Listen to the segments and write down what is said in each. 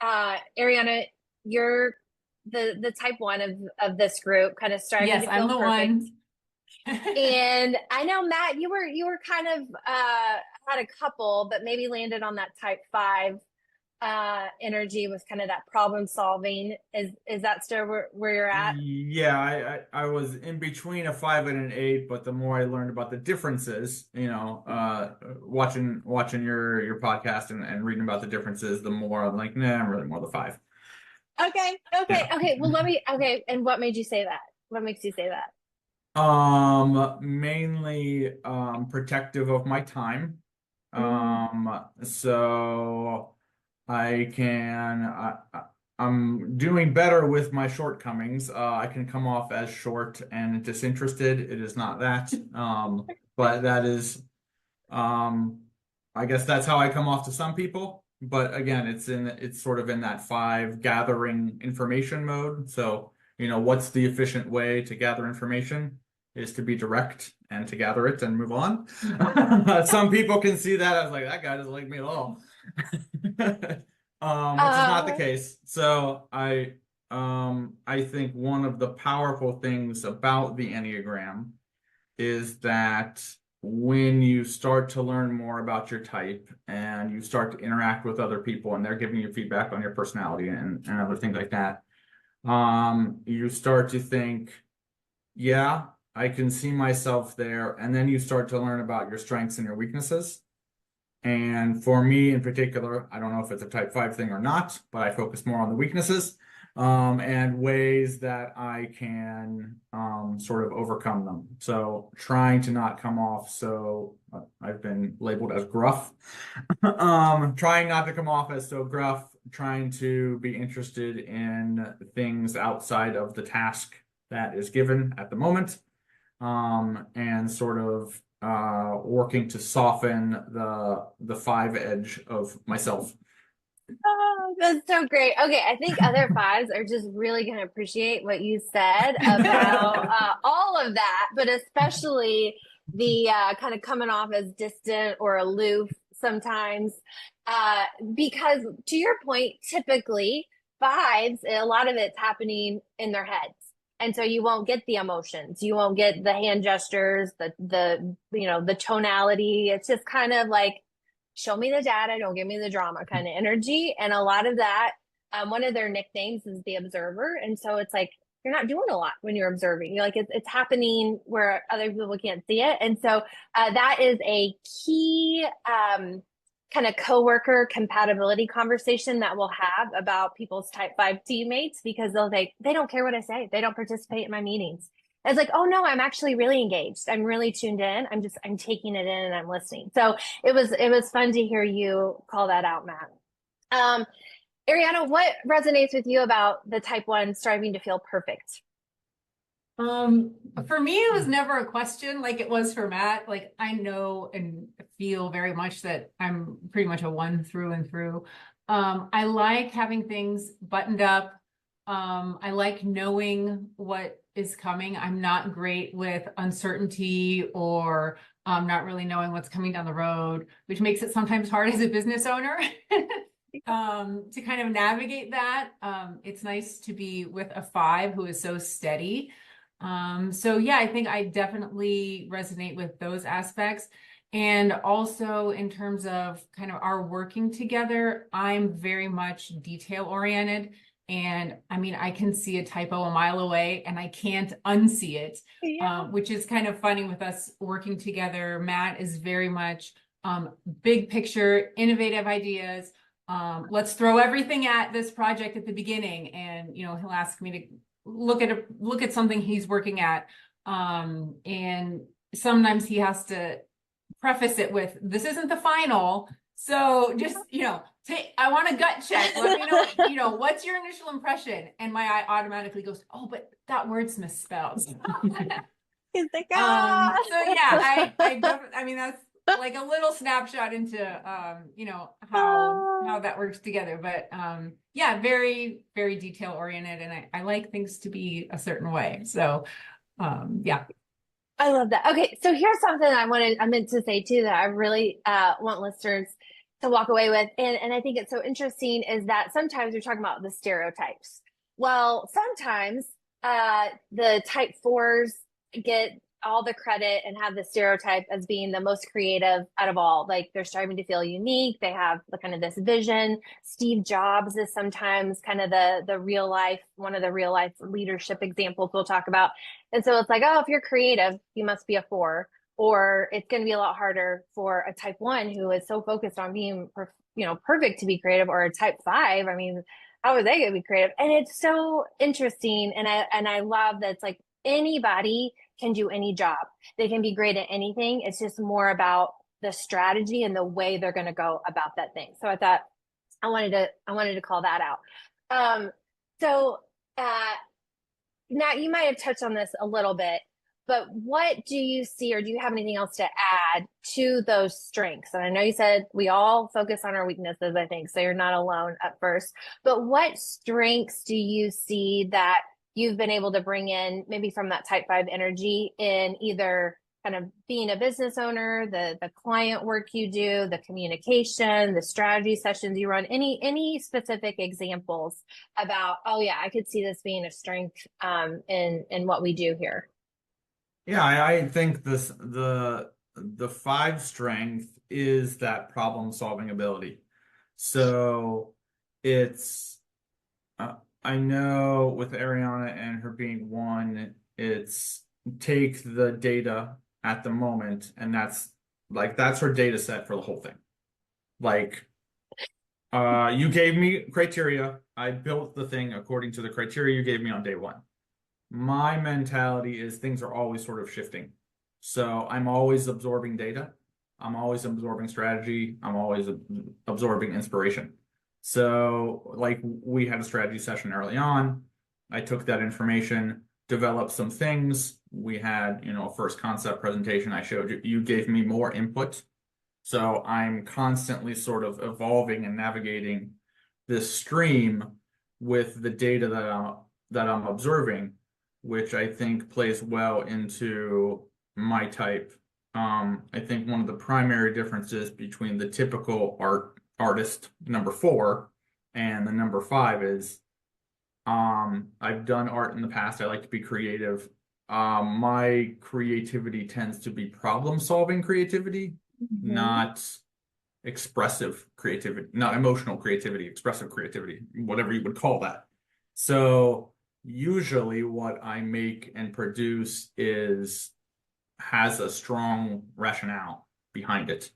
Ariana, you're the type one of this group, kind of striving Yes, to I'm feel the perfect. one. And I know Matt, you were kind of had a couple, but maybe landed on that type five energy with kind of that problem solving. Is that still where you're at? Yeah, I was in between a 5 and an 8, but the more I learned about the differences, watching your podcast and reading about the differences, the more I'm like, nah, I'm really more the 5. Okay, okay, Yeah. okay. Well, okay. And what made you say that? What makes you say that? Mainly protective of my time. Mm. So I'm doing better with my shortcomings. I can come off as short and disinterested. It is not that. But that is, um, I guess that's how I come off to some people. But again, it's sort of in that 5 gathering information mode. So, what's the efficient way to gather information is to be direct and to gather it and move on. Some people can see that as like, that guy doesn't like me at all. Which is not the Uh, case. So I think one of the powerful things about the Enneagram is that when you start to learn more about your type and you start to interact with other people and they're giving you feedback on your personality and other things like that, you start to think, yeah, I can see myself there. And then you start to learn about your strengths and your weaknesses. And for me in particular, I don't know if it's a type 5 thing or not, but I focus more on the weaknesses, and ways that I can sort of overcome them. So trying to not come off so I've been labeled as gruff. Trying not to come off as so gruff, trying to be interested in things outside of the task that is given at the moment, and sort of working to soften the 5 edge of myself. oh, that's so great. Okay, I think other fives are just really going to appreciate what you said about all of that, but especially the kind of coming off as distant or aloof sometimes. Uh, because to your point, typically fives, a lot of it's happening in their heads. And so you won't get the emotions, you won't get the hand gestures, the tonality. It's just kind of like show me the data, don't give me the drama kind of energy. And a lot of that, one of their nicknames is the observer. And so it's like, you're not doing a lot when you're observing. You're like, it's happening where other people can't see it. And so that is a key kind of coworker compatibility conversation that we'll have about people's type 5 teammates because they don't care what I say. They don't participate in my meetings. It's like, oh no, I'm actually really engaged. I'm really tuned in. I'm taking it in and I'm listening. So it was fun to hear you call that out, Matt. Um, Ariana, what resonates with you about the type one striving to feel perfect? For me, it was never a question like it was for Matt. Like I know and feel very much that I'm pretty much a 1 through and through. I like having things buttoned up. I like knowing what is coming. I'm not great with uncertainty or not really knowing what's coming down the road, which makes it sometimes hard as a business owner. To kind of navigate that. It's nice to be with a 5 who is so steady. So yeah, I think I definitely resonate with those aspects. And also in terms of kind of our working together, I'm very much detail oriented. And I mean, I can see a typo a mile away and I can't unsee it, Yeah. which is kind of funny with us working together. Matt is very much big picture, innovative ideas. Let's throw everything at this project at the beginning. And, he'll ask me to look at something he's working at. And sometimes he has to preface it with, this isn't the final. So just, I want a gut check. Let me know, what's your initial impression? And my eye automatically goes, oh, but that word's misspelled. He's like, ah. So yeah, I definitely, I mean, that's like a little snapshot into, how that works together. But yeah, very, very detail oriented. And I like things to be a certain way. So yeah. I love that. Okay, so here's something I meant to say too that I really want listeners to walk away with. And I think it's so interesting is that sometimes we're talking about the stereotypes. Well, sometimes the type fours get all the credit and have the stereotype as being the most creative out of all. Like they're striving to feel unique. They have the kind of this vision. Steve Jobs is sometimes kind of the real life, one of the real life leadership examples we'll talk about. And so it's like, oh, if you're creative, you must be a four, or it's going to be a lot harder for a type one who is so focused on being, perfect to be creative, or a type five. I mean, how are they going to be creative? And it's so interesting. And I love that it's like anybody can do any job. They can be great at anything. It's just more about the strategy and the way they're going to go about that thing. So I thought I wanted to call that out. So now you might have touched on this a little bit, but what do you see, or do you have anything else to add to those strengths? And I know you said we all focus on our weaknesses, I think, so you're not alone at first, but what strengths do you see that you've been able to bring in maybe from that type five energy in either kind of being a business owner, the client work you do, the communication, the strategy sessions you run, any specific examples about, oh yeah, I could see this being a strength in what we do here? Yeah, I think the five strength is that problem solving ability. So it's I know with Ariana and her being one, it's take the data at the moment, and that's her data set for the whole thing. Like you gave me criteria, I built the thing according to the criteria you gave me on day one. My mentality is things are always sort of shifting. So I'm always absorbing data. I'm always absorbing strategy. I'm always absorbing inspiration. So like we had a strategy session early on. I took that information, developed some things. We had, a first concept presentation I showed you. You gave me more input. So I'm constantly sort of evolving and navigating this stream with the data that I'm observing, which I think plays well into my type. I think one of the primary differences between the typical artist number 4 and the number 5 is I've done art in the past. I like to be creative. My creativity tends to be problem-solving creativity, not expressive creativity, not emotional creativity, expressive creativity, whatever you would call that. So usually what I make and produce has a strong rationale behind it.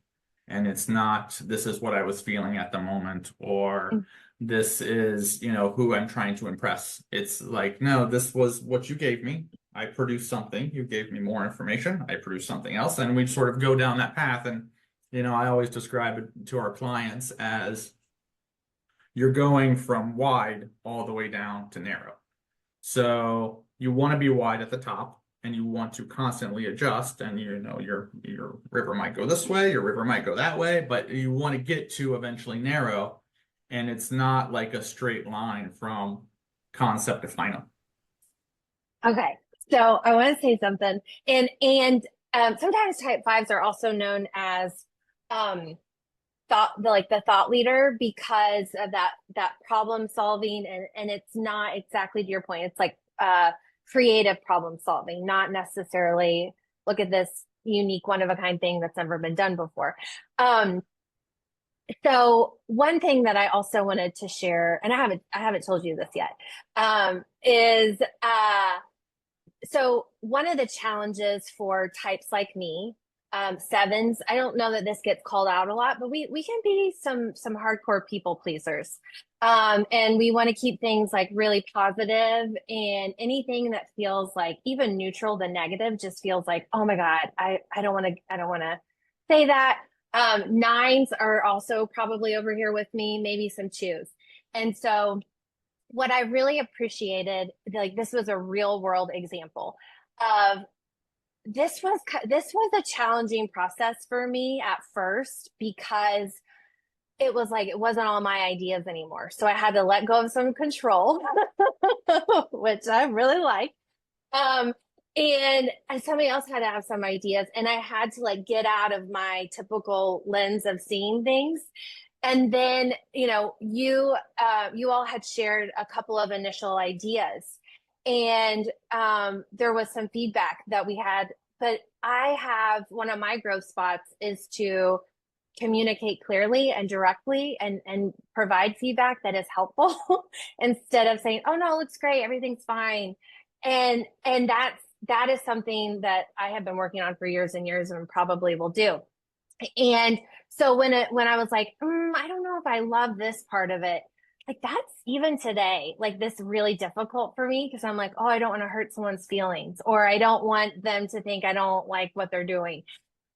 And it's not, this is what I was feeling at the moment, or this is, who I'm trying to impress. It's like, no, this was what you gave me. I produced something. You gave me more information. I produced something else. And we sort of go down that path. And, I always describe it to our clients as you're going from wide all the way down to narrow. So you want to be wide at the top, and you want to constantly adjust, and your river might go this way, your river might go that way, but you want to get to eventually narrow, and it's not like a straight line from concept to final. Okay, so I want to say something, and sometimes type fives are also known as the thought leader, because of that problem solving, and it's not exactly to your point. It's like creative problem solving, not necessarily look at this unique one of a kind thing that's never been done before. So one thing that I also wanted to share, and I haven't told you this yet, is so one of the challenges for types like me, sevens, I don't know that this gets called out a lot, but we can be some hardcore people pleasers. And we want to keep things like really positive, and anything that feels like even neutral, the negative just feels like, oh my God, I don't want to say that. Nines are also probably over here with me, maybe some twos. And so what I really appreciated, like this was a real world example of this was a challenging process for me at first, because it was like it wasn't all my ideas anymore. So I had to let go of some control, which I really like. And somebody else had to have some ideas, and I had to like get out of my typical lens of seeing things. And then, you all had shared a couple of initial ideas, and there was some feedback that we had. But I have one of my growth spots is to communicate clearly and directly and provide feedback that is helpful instead of saying, oh no, it looks great, everything's fine. And that is something that I have been working on for years and years and probably will do. And so when I was like, I don't know if I love this part of it, like that's even today, like this really difficult for me because I'm like, oh, I don't want to hurt someone's feelings, or I don't want them to think I don't like what they're doing.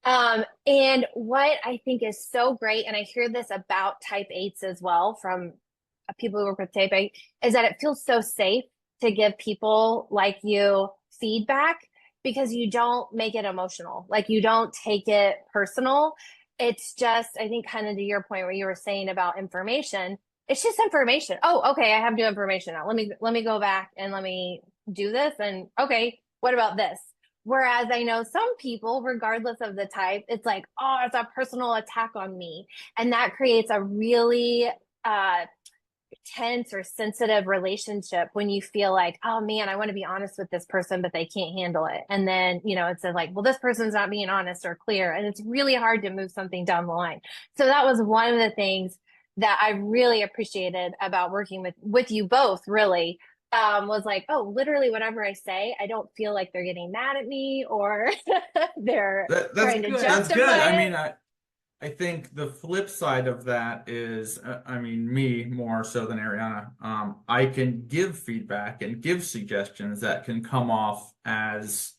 And what I think is so great, and I hear this about type eights as well from people who work with type eight, is that it feels so safe to give people like you feedback because you don't make it emotional. Like you don't take it personal. It's just, I think, kind of to your point where you were saying about information, it's just information. Oh, okay, I have new information now. Let me go back and let me do this. And okay, what about this? Whereas I know some people, regardless of the type, it's like, oh, it's a personal attack on me. And that creates a really tense or sensitive relationship when you feel like, oh man, I want to be honest with this person, but they can't handle it. And then, it's like, well, this person's not being honest or clear. And it's really hard to move something down the line. So that was one of the things that I really appreciated about working with you both, really. Was like, oh, literally whatever I say, I don't feel like they're getting mad at me or they're That's trying to good. justify That's good. I it. mean, I think the flip side of that is, I mean, me more so than Ariana, I can give feedback and give suggestions that can come off as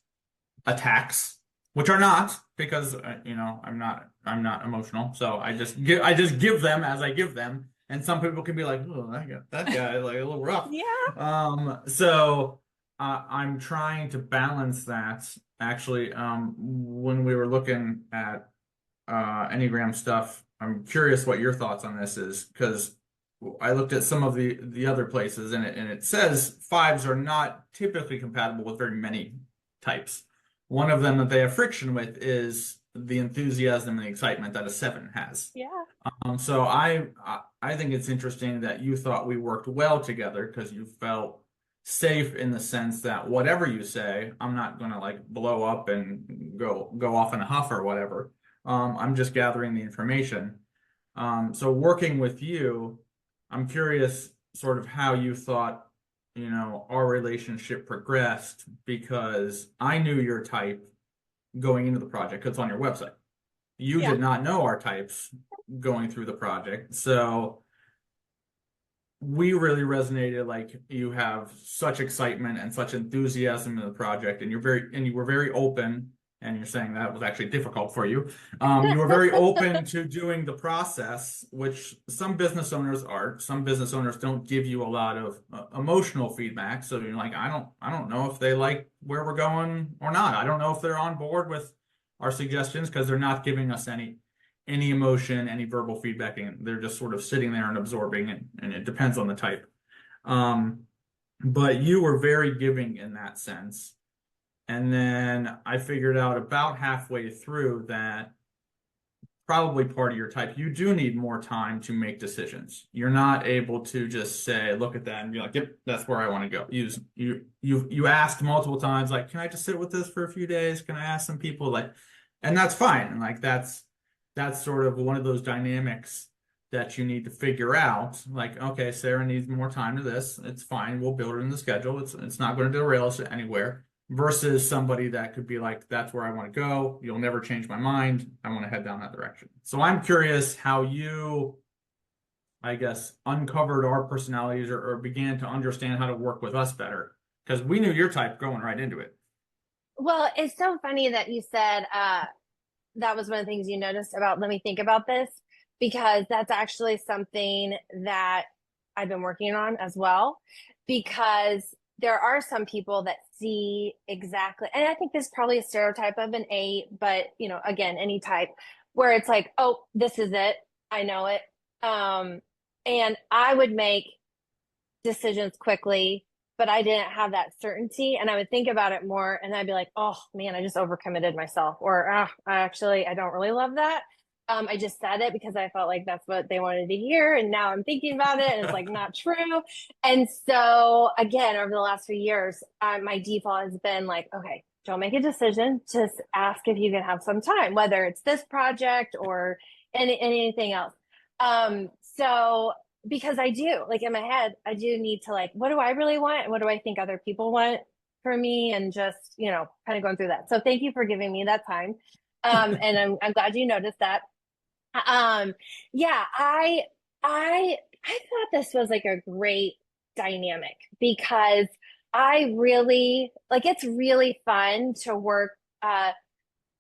attacks, which are not, because I'm not emotional, so I just give them as I give them, and some people can be like, oh, that guy is like a little rough. Yeah. So I'm trying to balance that. Actually, when we were looking at Enneagram stuff, I'm curious what your thoughts on this is, because I looked at some of the other places, and it says fives are not typically compatible with very many types. One of them that they have friction with is the enthusiasm and the excitement that a seven has. Yeah. So I think it's interesting that you thought we worked well together because you felt safe in the sense that whatever you say, I'm not gonna like blow up and go off in a huff or whatever. I'm just gathering the information. So working with you, I'm curious sort of how you thought, our relationship progressed, because I knew your type going into the project because it's on your website. You Yeah. did not know our types going through the project. So we really resonated. Like, you have such excitement and such enthusiasm in the project, and you were very open, and you're saying that was actually difficult for you. You were very open to doing the process, which some business owners are. Some business owners don't give you a lot of emotional feedback. So you're like, I don't know if they like where we're going or not. I don't know if they're on board with our suggestions because they're not giving us any emotion, any verbal feedback, and they're just sort of sitting there and absorbing it, and it depends on the type. But you were very giving in that sense. And then I figured out about halfway through that probably part of your type, you do need more time to make decisions. You're not able to just say, look at that and be like, yep, that's where I want to go. You asked multiple times, like, can I just sit with this for a few days? Can I ask some people? Like, and that's fine. And like, that's sort of one of those dynamics that you need to figure out. Like, okay, Sarah needs more time to this. It's fine. We'll build it in the schedule. It's not going to derail us anywhere. Versus somebody that could be like, that's where I want to go. You'll never change my mind. I want to head down that direction. So I'm curious how you, I guess, uncovered our personalities, or began to understand how to work with us better, because we knew your type going right into it. Well, it's so funny that you said that was one of the things you noticed about, let me think about this, because that's actually something that I've been working on as well, because there are some people that see exactly, and I think this is probably a stereotype of an eight, but again, any type, where it's like, oh, this is it. I know it. And I would make decisions quickly. but I didn't have that certainty. And I would think about it more and I'd be like, oh man, I just overcommitted myself. Or I don't really love that. I just said it because I felt like that's what they wanted to hear. And now I'm thinking about it and it's like not true. And so again, over the last few years, my default has been like, okay, don't make a decision. Just ask if you can have some time, whether it's this project or anything else. So because I do, like in my head, I do need to like, what do I really want? And what do I think other people want for me? And just, kind of going through that. So thank you for giving me that time. And I'm glad you noticed that. Yeah, I thought this was like a great dynamic because I really like it's really fun to work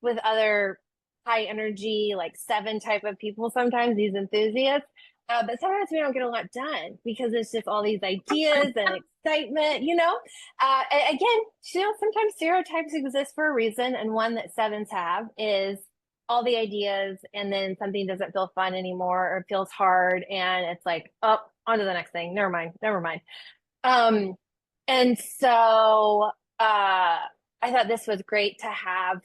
with other high energy, like 7 type of people sometimes, these enthusiasts. But sometimes we don't get a lot done because it's just all these ideas and excitement, again, sometimes stereotypes exist for a reason. And one that 7s have is all the ideas, and then something doesn't feel fun anymore or feels hard. And it's like, oh, on to the next thing. Never mind. And so I thought this was great to have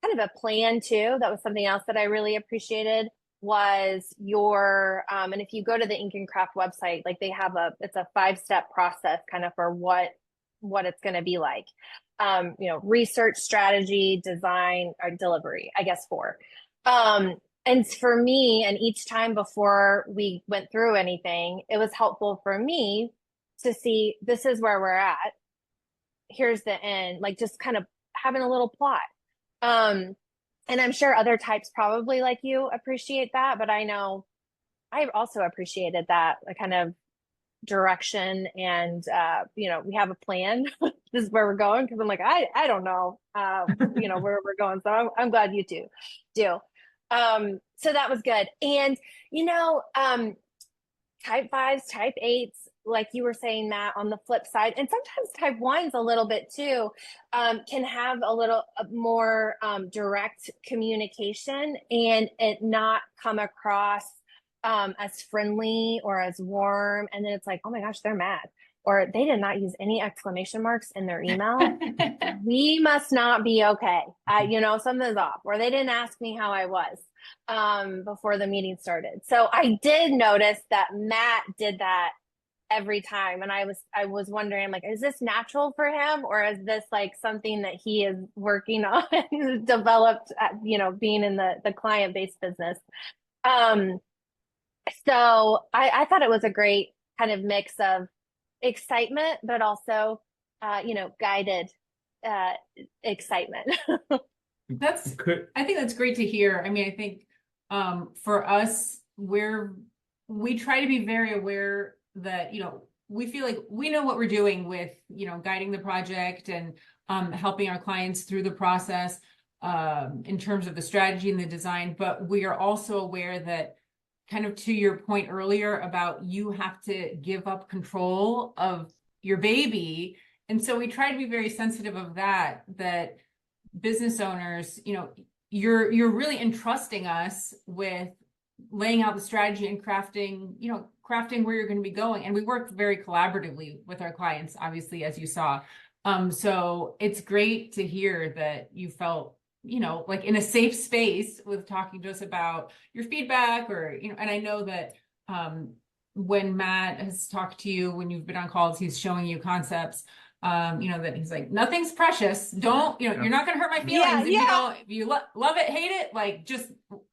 kind of a plan too. That was something else that I really appreciated was your and if you go to the Ink and Craft website, like they have it's a 5-step process kind of for what it's going to be like. Research, strategy, design, or delivery, I guess 4. And for me, and each time before we went through anything, it was helpful for me to see this is where we're at. Here's the end, like just kind of having a little plot. And I'm sure other types probably like you appreciate that, but I know I also appreciated that kind of direction and we have a plan. This is where we're going because I'm like I don't know where we're going, so I'm glad you two do. So that was good. And type 5s, type 8s, like you were saying, Matt, on the flip side, and sometimes type 1s a little bit too, can have a little more direct communication and it not come across as friendly or as warm. And then it's like, oh my gosh, they're mad. Or they did not use any exclamation marks in their email. We must not be okay. Something's off. Or they didn't ask me how I was before the meeting started. So I did notice that Matt did that every time. And I was wondering, I'm like, is this natural for him? Or is this like something that he is working on and developed, being in the client-based business? So I thought it was a great kind of mix of excitement, but also, guided excitement. I think that's great to hear. I mean, I think for us, we try to be very aware that, we feel like we know what we're doing with, guiding the project and helping our clients through the process in terms of the strategy and the design. But we are also aware that, kind of to your point earlier about you have to give up control of your baby. And so we try to be very sensitive of that business owners, you're really entrusting us with laying out the strategy and crafting where you're going to be going. And we work very collaboratively with our clients, obviously, as you saw. So it's great to hear that you felt, like in a safe space with talking to us about your feedback or, and I know that when Matt has talked to you, when you've been on calls, he's showing you concepts, that he's like, nothing's precious. Don't, you're not going to hurt my feelings. If you love it, hate it, like,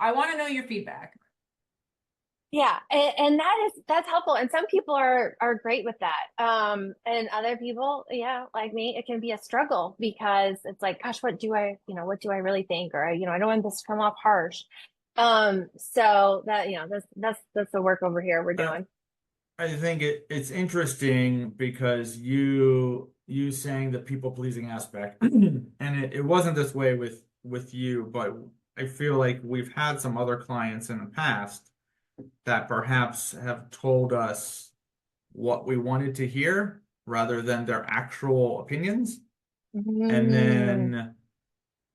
I want to know your feedback. Yeah. And that's helpful. And some people are great with that. And other people, like me, it can be a struggle because it's like, gosh, what do I really think? Or, I don't want this to come off harsh. So that, that's the work over here we're doing. I think it's interesting because you saying the people pleasing aspect, and it wasn't this way with you, but I feel like we've had some other clients in the past that perhaps have told us what we wanted to hear rather than their actual opinions. And then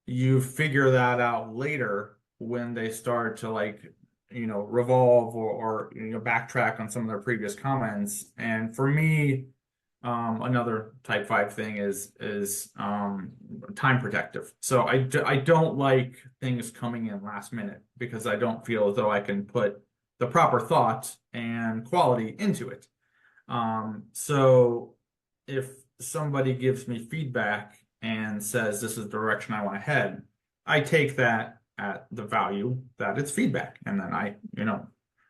you figure that out later when they start to revolve or backtrack on some of their previous comments. And for me, Another type 5 thing is time protective. So I don't like things coming in last minute because I don't feel as though I can put the proper thought and quality into it. So if somebody gives me feedback and says this is the direction I want to head, I take that at the value that it's feedback, and then I,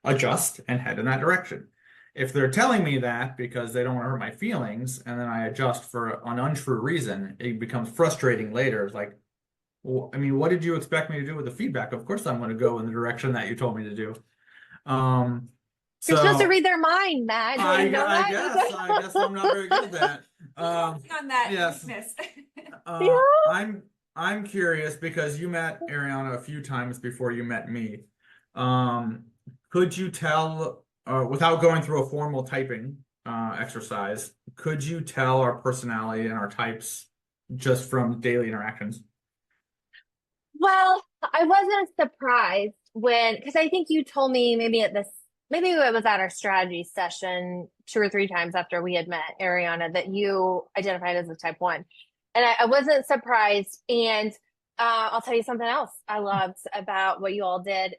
adjust and head in that direction. If they're telling me that because they don't want to hurt my feelings, and then I adjust for an untrue reason, it becomes frustrating later. It's like, well, I mean, what did you expect me to do with the feedback? Of course, I'm going to go in the direction that you told me to do. You're supposed to So read their mind, Matt. Don't you know that? I guess I'm not very good at that. On that Yes. weakness. I'm curious because you met Ariana a few times before you met me. Could you tell, without going through a formal typing exercise, could you tell our personality and our types just from daily interactions? Well, I wasn't surprised because I think you told me maybe it was at our strategy session 2 or 3 times after we had met, Ariana, that you identified as a type 1. And I wasn't surprised. And I'll tell you something else I loved about what you all did,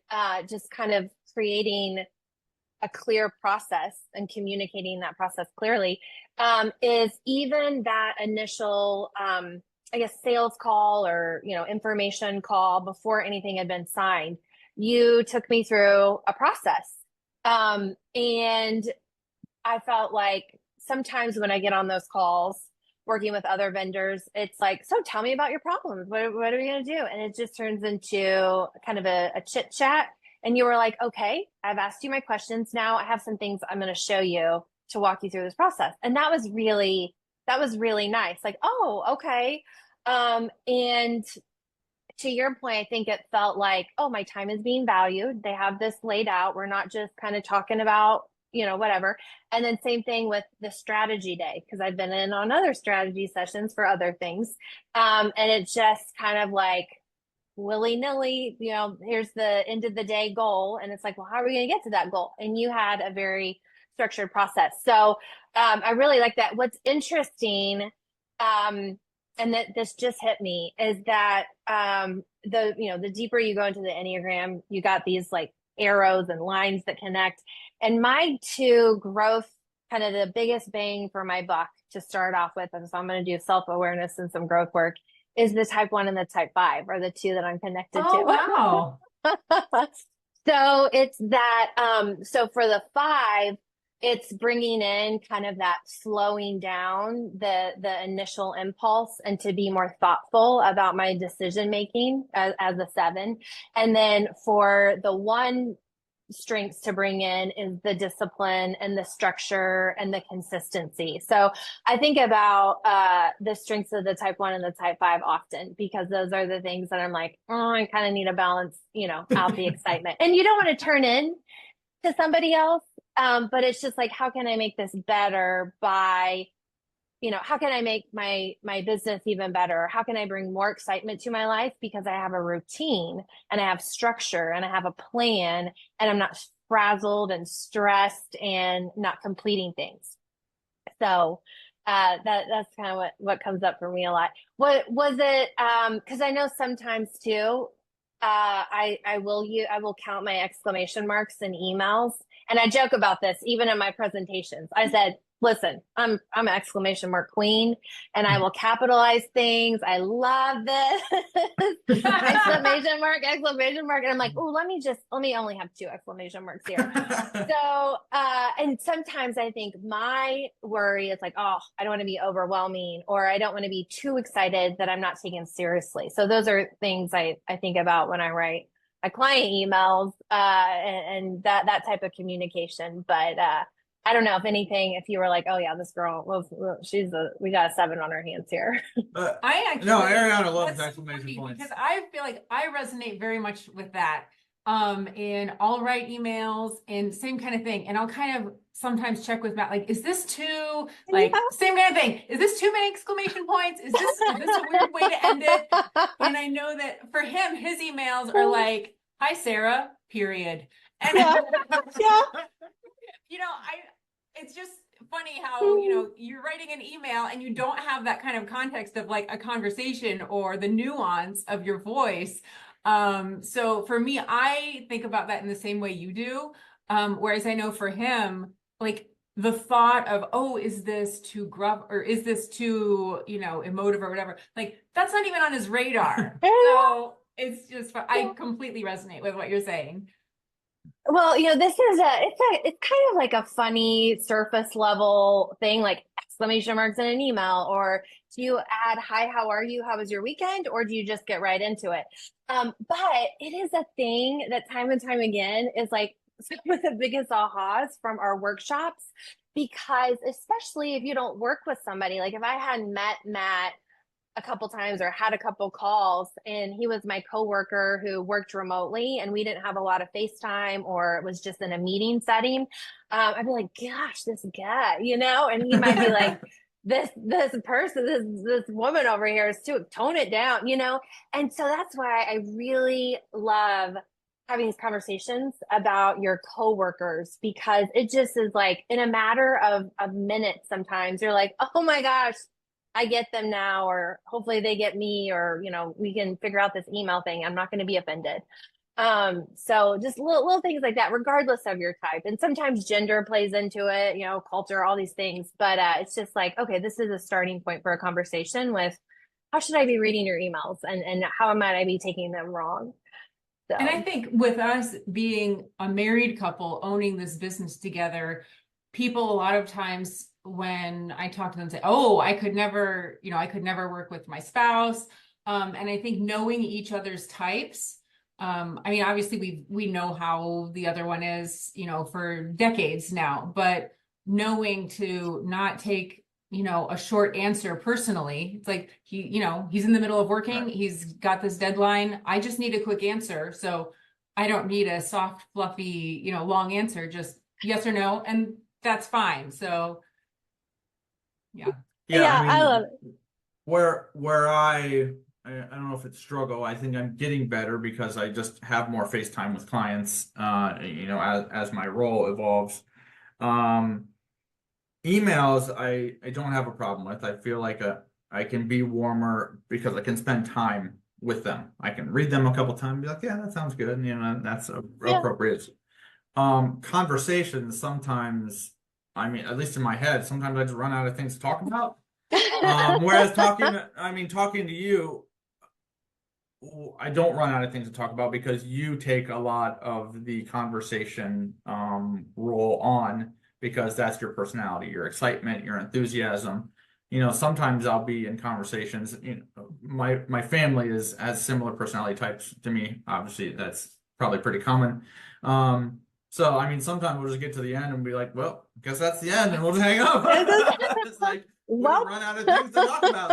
just kind of creating a clear process and communicating that process clearly, is even that initial, I guess, sales call or, information call before anything had been signed. You took me through a process. And I felt like sometimes when I get on those calls working with other vendors, it's like, so tell me about your problems. What are we going to do? And it just turns into kind of a chit chat. And you were like, okay, I've asked you my questions. Now I have some things I'm going to show you to walk you through this process. And that was really nice. Like, oh, okay. And to your point, I think it felt like, oh, my time is being valued. They have this laid out. We're not just kind of talking about, whatever. And then same thing with the strategy day, because I've been in on other strategy sessions for other things. And it's just kind of like willy-nilly, here's the end of the day goal. And it's like, well, how are we going to get to that goal? And you had a very structured process. So I really like that. What's interesting, and that this just hit me, is that the deeper you go into the Enneagram, you got these like arrows and lines that connect. And my 2 growth, kind of the biggest bang for my buck to start off with, and so I'm going to do self-awareness and some growth work, is the type 1 and the type 5 are the 2 that I'm connected to. Wow. So it's that, so for the 5, it's bringing in kind of that slowing down the initial impulse and to be more thoughtful about my decision making as a 7. And then for the 1, strengths to bring in is the discipline and the structure and the consistency. So I think about the strengths of the type 1 and the type 5 often, because those are the things that I'm like, oh, I kind of need to balance, out the excitement. And you don't want to turn in to somebody else. But it's just like, how can I make this better by, how can I make my business even better? How can I bring more excitement to my life because I have a routine and I have structure and I have a plan and I'm not frazzled and stressed and not completing things. So that's kind of what comes up for me a lot. What was it? Because I know sometimes too, I will count my exclamation marks in emails. And I joke about this even in my presentations. I said, listen, I'm an exclamation mark queen and I will capitalize things. I love this. exclamation mark. And I'm like, oh, let me only have 2 exclamation marks here. So, and sometimes I think my worry is like, oh, I don't want to be overwhelming, or I don't want to be too excited that I'm not taken seriously. So those are things I think about when I write my client emails, and that type of communication. But, I don't know if you were like, oh yeah, this girl, we got a 7 on our hands here. Ariana loves exclamation points. Because I feel like I resonate very much with that. And I'll write emails and same kind of thing. And I'll kind of sometimes check with Matt, like, is this too, like, same kind of thing. Is this too many exclamation points? Is this a weird way to end it? And I know that for him, his emails are like, hi, Sarah, period. And yeah. it's just, funny how, you know, you're writing an email and you don't have that kind of context of like a conversation or the nuance of your voice. So for me, I think about that in the same way you do. Whereas I know for him, like the thought of, oh, is this too gruff or is this too, you know, emotive or whatever? Like that's not even on his radar. So it's just, I completely resonate with what you're saying. Well, this is it's kind of like a funny surface level thing, like exclamation marks in an email, or do you add, hi, how are you? How was your weekend? Or do you just get right into it? But it is a thing that time and time again is like some of the biggest ahas from our workshops, because especially if you don't work with somebody, like if I hadn't met Matt a couple times or had a couple calls and he was my coworker who worked remotely and we didn't have a lot of FaceTime or it was just in a meeting setting, I'd be like, gosh, this guy, and he might be like, this person, this woman over here is too, tone it down, And so that's why I really love having these conversations about your coworkers, because it just is like in a matter of minutes, sometimes you're like, oh my gosh, I get them now, or hopefully they get me, or, we can figure out this email thing. I'm not going to be offended. So just little things like that, regardless of your type. And sometimes gender plays into it, culture, all these things. But it's just like, okay, this is a starting point for a conversation with how should I be reading your emails, and how might I be taking them wrong? So. And I think with us being a married couple owning this business together, people a lot of times when I talk to them say, oh, I could never work with my spouse. And I think knowing each other's types, I mean, obviously we know how the other one is, for decades now, but knowing to not take, a short answer personally. It's like he's in the middle of working, Right. he's got this deadline. I just need a quick answer. So I don't need a soft, fluffy, long answer, just yes or no. And that's fine. So yeah. Yeah, I I mean, love it. where I don't know if it's struggle. I think I'm getting better because I just have more FaceTime with clients, as my role evolves. Um, Emails, I don't have a problem with. I feel like I can be warmer because I can spend time with them. I can read them a couple times and be like, yeah, that sounds good. And, that's Yeah. appropriate. Conversations sometimes, I mean, at least in my head, sometimes I just run out of things to talk about. Whereas talking to you, I don't run out of things to talk about because you take a lot of the conversation role on, because that's your personality, your excitement, your enthusiasm. Sometimes I'll be in conversations, my family has similar personality types to me. Obviously, that's probably pretty common. So I mean, sometimes we'll just get to the end and be like, well, guess that's the end, and we'll just hang up. It's like we Well, run out of things to talk about.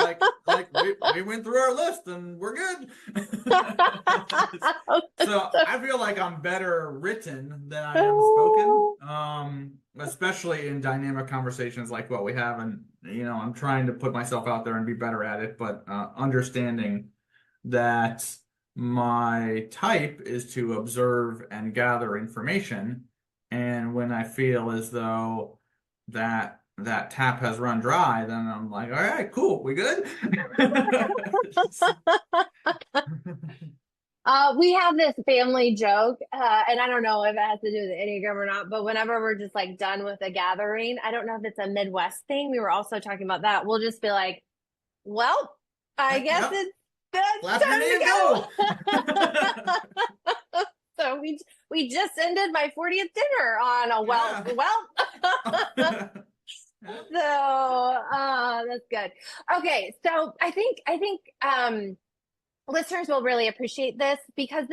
Like we went through our list and we're good. So I feel like I'm better written than I am spoken. Especially in dynamic conversations like what we have, and I'm trying to put myself out there and be better at it, but understanding that my type is to observe and gather information, and when I feel as though that tap has run dry, then I'm like, all right, cool, we good? We have this family joke, and I don't know if it has to do with the Enneagram or not, but whenever we're just like done with a gathering, I don't know if it's a Midwest thing. We were also talking about that. We'll just be like, well, I guess Yep. it's time to go. So we just ended my 40th dinner on a well. So that's good. Okay, so I think listeners will really appreciate this, because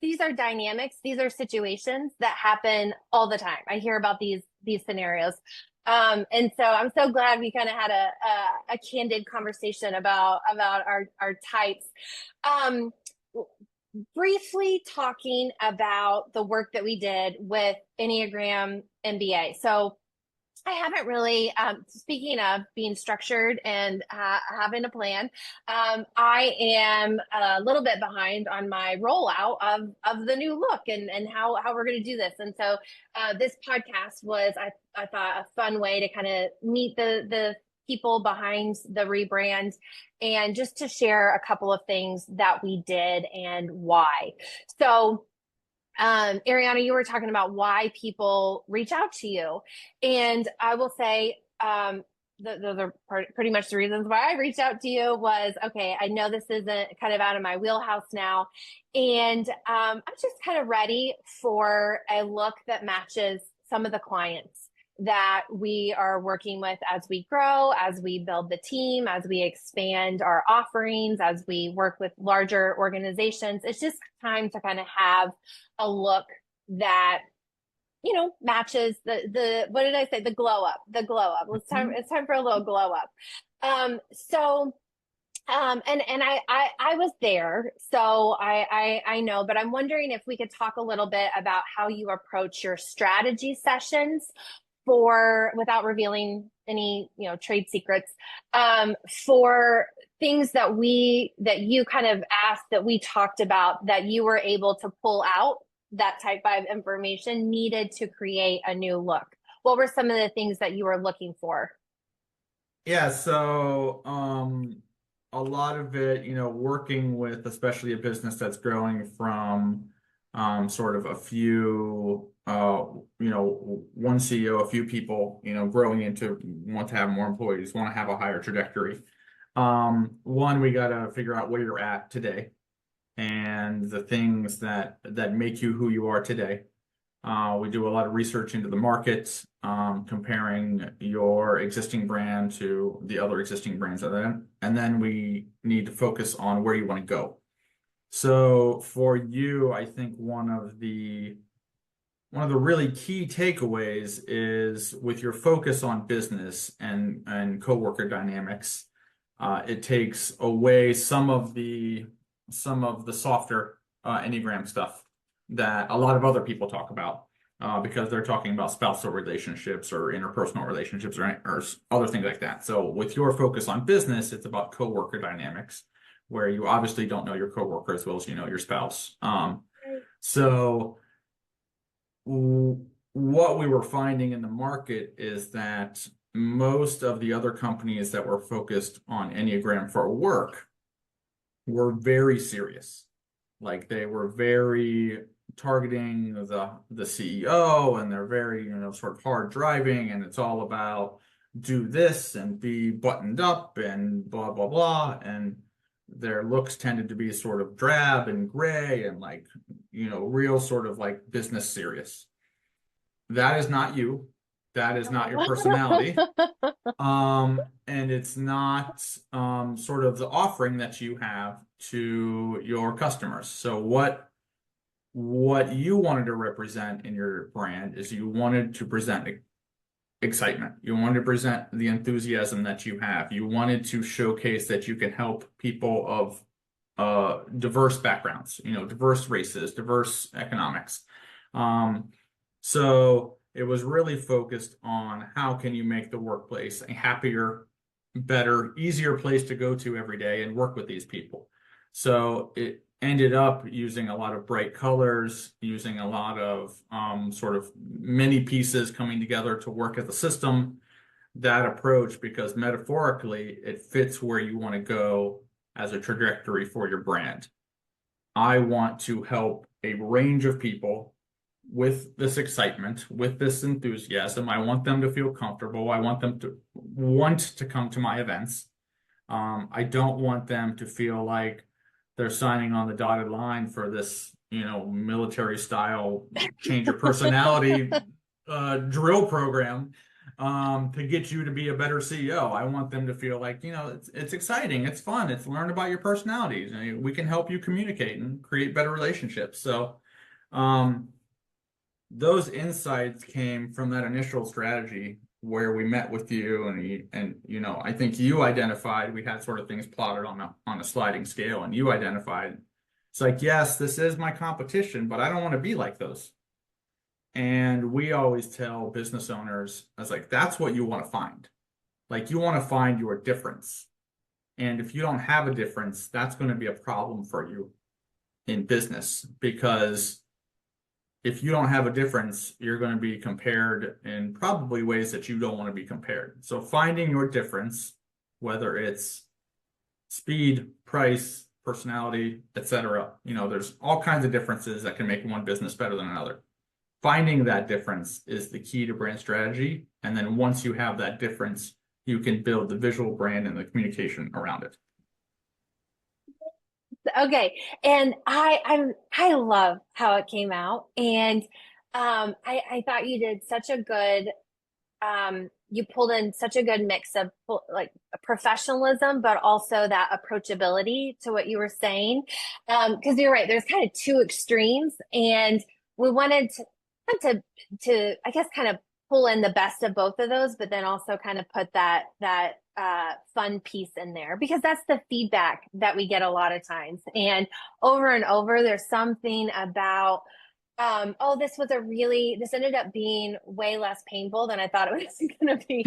these are dynamics, these are situations that happen all the time. I hear about these scenarios, and so I'm so glad we kind of had a candid conversation about our types. Briefly talking about the work that we did with Enneagram MBA. So I haven't really. Speaking of being structured and having a plan, I am a little bit behind on my rollout of the new look and how we're going to do this. And so this podcast was, I thought, a fun way to kind of meet the people behind the rebrand and just to share a couple of things that we did and why. So Ariana, you were talking about why people reach out to you. And I will say, those are pretty much the reasons why I reached out to you was, okay, I know this isn't kind of out of my wheelhouse now. And I'm just kind of ready for a look that matches some of the clients that we are working with as we grow, as we build the team, as we expand our offerings, as we work with larger organizations. It's just time to kind of have a look that matches the what did I say? The glow up. It's time for a little glow up. And I was there, so I know, but I'm wondering if we could talk a little bit about how you approach your strategy sessions for, without revealing any trade secrets, for things that you kind of asked, that we talked about, that you were able to pull out that type of information needed to create a new look. What were some of the things that you were looking for? Yeah, so a lot of it, working with especially a business that's growing from sort of a few, one CEO, a few people, growing into want to have more employees, want to have a higher trajectory. One, we got to figure out where you're at today and the things that make you who you are today. We do a lot of research into the market, comparing your existing brand to the other existing brands, and then we need to focus on where you want to go. So for you, I think one of the really key takeaways is, with your focus on business and coworker dynamics, it takes away some of the softer Enneagram stuff that a lot of other people talk about, because they're talking about spousal relationships or interpersonal relationships or other things like that. So with your focus on business, it's about coworker dynamics, where you obviously don't know your coworker as well as you know your spouse. So what we were finding in the market is that most of the other companies that were focused on Enneagram for work were very serious. Like, they were very targeting the CEO, and they're very, sort of hard driving, and it's all about do this and be buttoned up and blah, blah, blah. And their looks tended to be sort of drab and gray and like, real sort of like business serious. That is not you. That is not your personality. And it's not sort of the offering that you have to your customers. So what you wanted to represent in your brand is, you wanted to present excitement. You wanted to present the enthusiasm that you have. You wanted to showcase that you can help people of diverse backgrounds, diverse races, diverse economics. So it was really focused on how can you make the workplace a happier, better, easier place to go to every day and work with these people. So it ended up using a lot of bright colors, using a lot of sort of many pieces coming together to work as a system. That approach, because metaphorically it fits where you want to go as a trajectory for your brand. I want to help a range of people with this excitement, with this enthusiasm. I want them to feel comfortable. I want them to want to come to my events. I don't want them to feel like they're signing on the dotted line for this, military style change your personality drill program to get you to be a better CEO. I want them to feel like, it's exciting, it's fun, it's learn about your personalities, and we can help you communicate and create better relationships. So those insights came from that initial strategy where we met with you, and I think you identified, we had sort of things plotted on a sliding scale, and you identified, it's like, yes, this is my competition, but I don't want to be like those. And we always tell business owners, I was like, that's what you want to find. Like, you want to find your difference. And if you don't have a difference, that's going to be a problem for you in business, because if you don't have a difference, you're going to be compared in probably ways that you don't want to be compared. So finding your difference, whether it's speed, price, personality, etc., there's all kinds of differences that can make one business better than another. Finding that difference is the key to brand strategy. And then once you have that difference, you can build the visual brand and the communication around it. Okay. And I love how it came out. And I thought you did such a good you pulled in such a good mix of like professionalism, but also that approachability to what you were saying. Because you're right, there's kind of two extremes, and we wanted to I guess kind of pull in the best of both of those, but then also kind of put that fun piece in there, because that's the feedback that we get a lot of times. And over, there's something about oh, this ended up being way less painful than I thought it was going to be.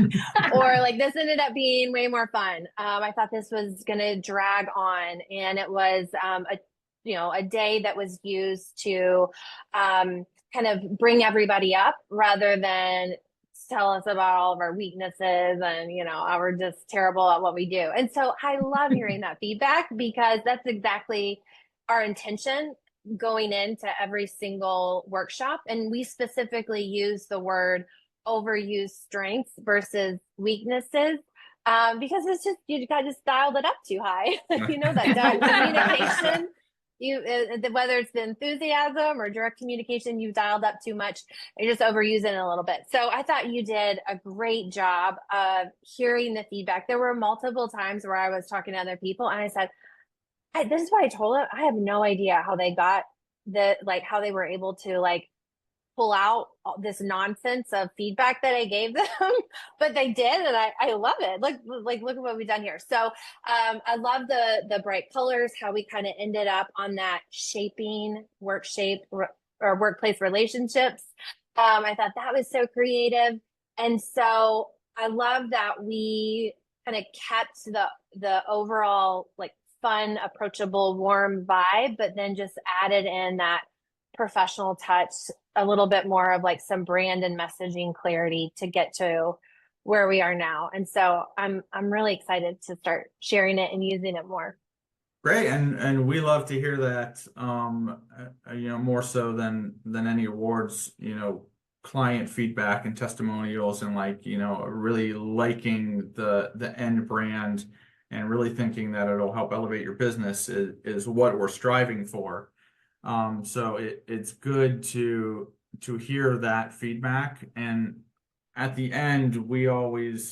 Or like, this ended up being way more fun. I thought this was going to drag on. And it was a day that was used to kind of bring everybody up rather than tell us about all of our weaknesses and, how we're just terrible at what we do. And so I love hearing that feedback, because that's exactly our intention going into every single workshop. And we specifically use the word overused strengths versus weaknesses, because it's just, you got just dialed it up too high. That communication, whether it's the enthusiasm or direct communication, you've dialed up too much. You're just overusing it a little bit. So I thought you did a great job of hearing the feedback. There were multiple times where I was talking to other people and I said, this is what I told them. I have no idea how they got how they were able to pull out this nonsense of feedback that I gave them, but they did. And I love it. Look at what we've done here. So, I love the bright colors, how we kind of ended up on that shaping or workplace relationships. I thought that was so creative. And so I love that we kind of kept the overall fun, approachable, warm vibe, but then just added in that professional touch, a little bit more of some brand and messaging clarity to get to where we are now. And so I'm really excited to start sharing it and using it more. Great, and we love to hear that. More so than any awards, client feedback and testimonials, and really liking the end brand and really thinking that it'll help elevate your business is what we're striving for. So it's good to hear that feedback. And at the end, we want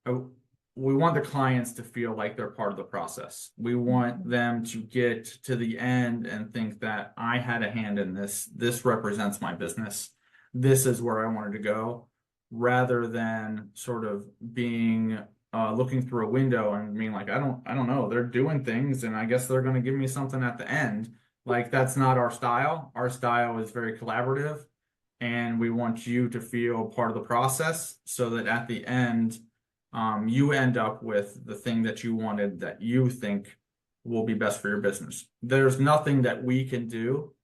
the clients to feel like they're part of the process. We want them to get to the end and think that I had a hand in this. This represents my business. This is where I wanted to go, rather than sort of being looking through a window and being like, I don't know, they're doing things and I guess they're going to give me something at the end. That's not our style. Our style is very collaborative, and we want you to feel part of the process so that at the end, you end up with the thing that you wanted, that you think will be best for your business. There's nothing that we can do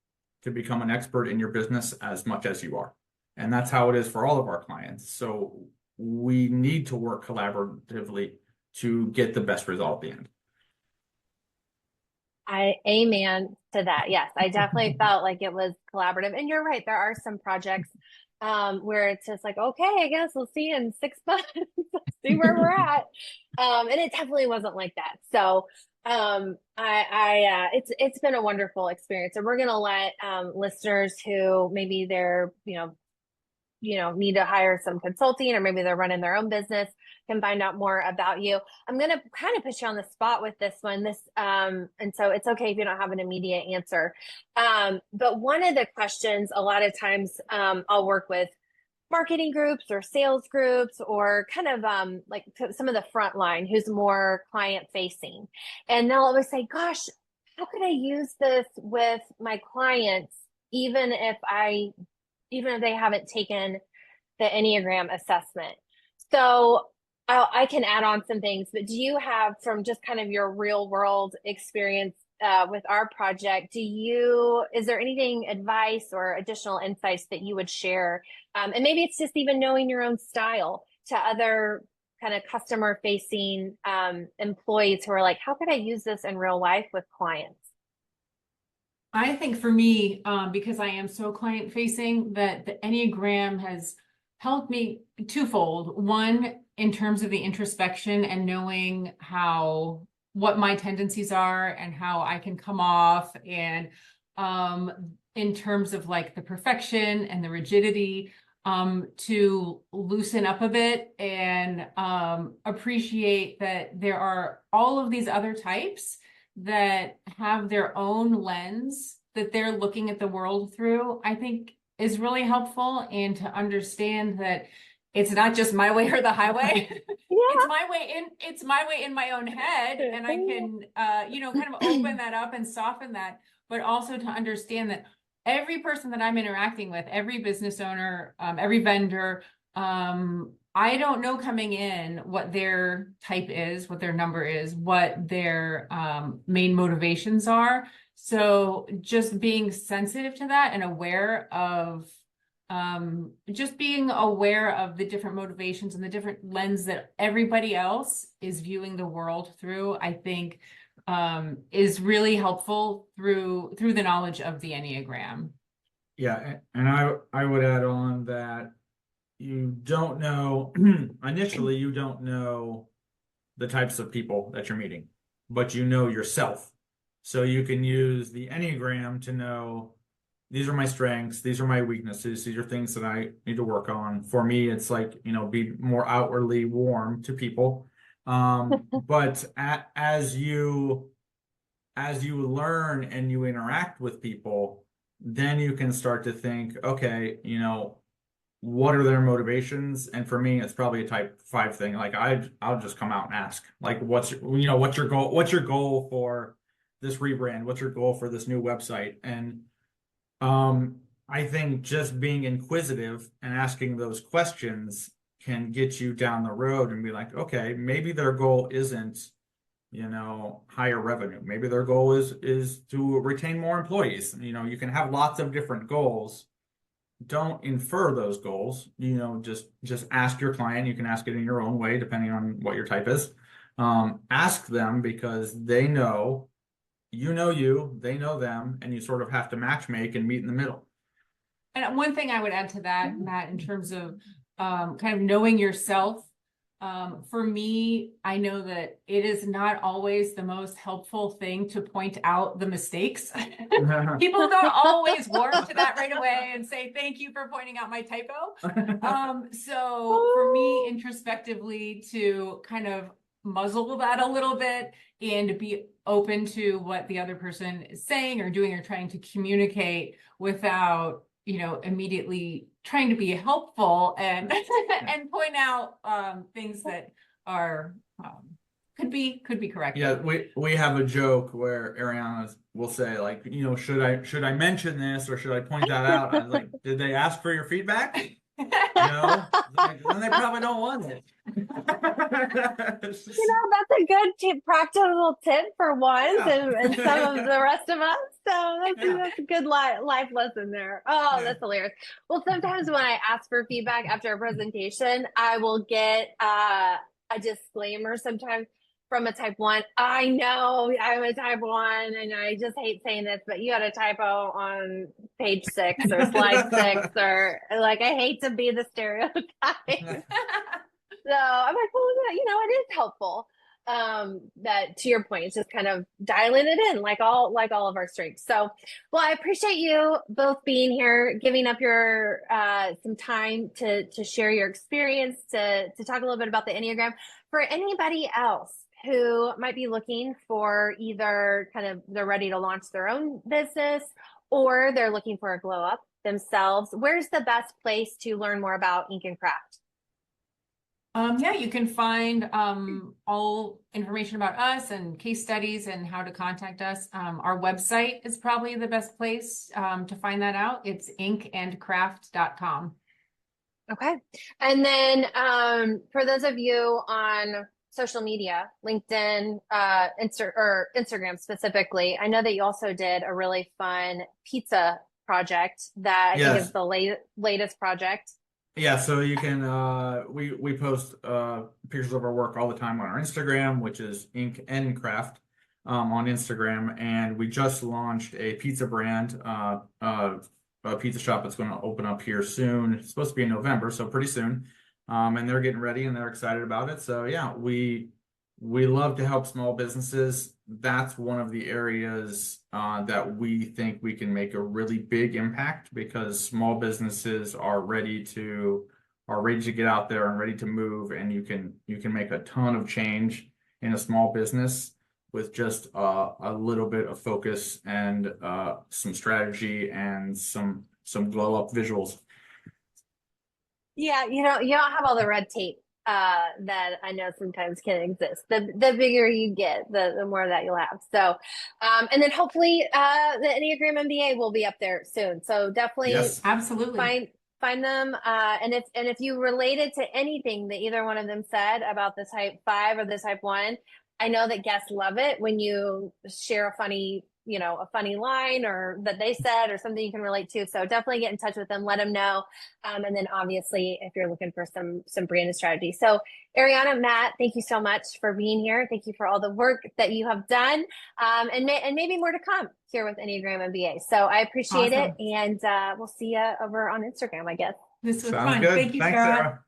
to become an expert in your business as much as you are. And that's how it is for all of our clients. So we need to work collaboratively to get the best result at the end. Amen to that. Yes, I definitely felt like it was collaborative. And you're right, there are some projects where it's just okay, I guess we'll see in 6 months, see where we're at. And it definitely wasn't like that. So it's been a wonderful experience. And we're gonna let listeners who maybe they're need to hire some consulting, or maybe they're running their own business, can find out more about you. I'm going to kind of put you on the spot with this one. And so it's okay if you don't have an immediate answer. But one of the questions, a lot of times, I'll work with marketing groups or sales groups, or kind of some of the front line who's more client facing. And they'll always say, gosh, how could I use this with my clients, even if I even if they haven't taken the Enneagram assessment. So I can add on some things, but do you have, from just kind of your real world experience with our project, is there anything, advice or additional insights that you would share? And maybe it's just even knowing your own style to other kind of customer facing employees who are like, how could I use this in real life with clients? I think for me, because I am so client facing, that the Enneagram has helped me twofold. One, in terms of the introspection and knowing what my tendencies are and how I can come off, and in terms of like the perfection and the rigidity, to loosen up a bit and appreciate that there are all of these other types that have their own lens that they're looking at the world through, I think is really helpful. And to understand that it's not just my way or the highway. Yeah. It's my way in my own head. And I can, kind of open that up and soften that, but also to understand that every person that I'm interacting with, every business owner, every vendor, I don't know coming in what their type is, what their number is, what their main motivations are. So just being sensitive to that and aware of just being aware of the different motivations and the different lens that everybody else is viewing the world through, I think is really helpful through the knowledge of the Enneagram. Yeah, and I would add on that you don't know initially, you don't know the types of people that you're meeting, but you know yourself. So you can use the Enneagram to know these are my strengths, these are my weaknesses, these are things that I need to work on. For me, it's like, be more outwardly warm to people. But as you learn and you interact with people, then you can start to think, okay, what are their motivations? And for me, it's probably a type 5 thing. Like I'll just come out and ask, like, what's your goal? What's your goal for this rebrand? What's your goal for this new website? And I think just being inquisitive and asking those questions can get you down the road and be like, okay, maybe their goal isn't, higher revenue. Maybe their goal is to retain more employees. You can have lots of different goals. Don't infer those goals. Just ask your client. You can ask it in your own way, depending on what your type is. Ask them because they know you, they know them, and you sort of have to match make and meet in the middle. And one thing I would add to that, Matt, in terms of kind of knowing yourself, for me, I know that it is not always the most helpful thing to point out the mistakes. People don't always warm to that right away and say, thank you for pointing out my typo. So for me, introspectively, to kind of muzzle that a little bit and be open to what the other person is saying or doing or trying to communicate without immediately trying to be helpful and and point out things that are could be corrected. Yeah, we have a joke where Ariana will say, like, should I mention this or should I point that out? I was like, did they ask for your feedback? No, like, then they probably don't want it. That's a good practical tip for once, and some of the rest of us. So that's a good life lesson there. Oh, that's hilarious. Well, sometimes when I ask for feedback after a presentation, I will get a disclaimer sometimes from a type 1. I know I'm a type 1 and I just hate saying this, but you had a typo on page 6 or slide 6, or like, I hate to be the stereotype. So I'm like, well, it is helpful. That, to your point, it's just kind of dialing it in, like all of our strengths. So, well, I appreciate you both being here, giving up your some time to share your experience, to talk a little bit about the Enneagram. For anybody else who might be looking for either kind of they're ready to launch their own business or they're looking for a glow up themselves, where's the best place to learn more about Ink and Craft? Yeah, you can find all information about us and case studies and how to contact us. Our website is probably the best place to find that out. It's inkandcraft.com. Okay. And then for those of you on social media, LinkedIn, Instagram specifically, I know that you also did a really fun pizza project that I think is Yes. the latest project. Yeah, so you can we post pictures of our work all the time on our Instagram, which is Ink and Craft on Instagram, and we just launched a pizza brand, a pizza shop that's going to open up here soon. It's supposed to be in November, so pretty soon. And they're getting ready and they're excited about it. So yeah, we love to help small businesses. That's one of the areas that we think we can make a really big impact, because small businesses are ready to get out there and ready to move, and you can make a ton of change in a small business with just a little bit of focus and some strategy and some glow up visuals. Yeah, you don't have all the red tape that I know sometimes can exist. The bigger you get, the more that you'll have. So, and then hopefully the Enneagram MBA will be up there soon. So definitely Yes. Absolutely. find them. And if you related to anything that either one of them said about the type 5 or the type 1, I know that guests love it when you share a funny line or that they said or something you can relate to. So definitely get in touch with them, let them know. And then obviously if you're looking for some brand strategy. So Ariana, Matt, thank you so much for being here. Thank you for all the work that you have done. And maybe more to come here with Enneagram MBA. So I appreciate Awesome. it. And we'll see you over on Instagram, I guess. This was Sounds fun. good. Thank you, Thanks, Sarah. Sarah.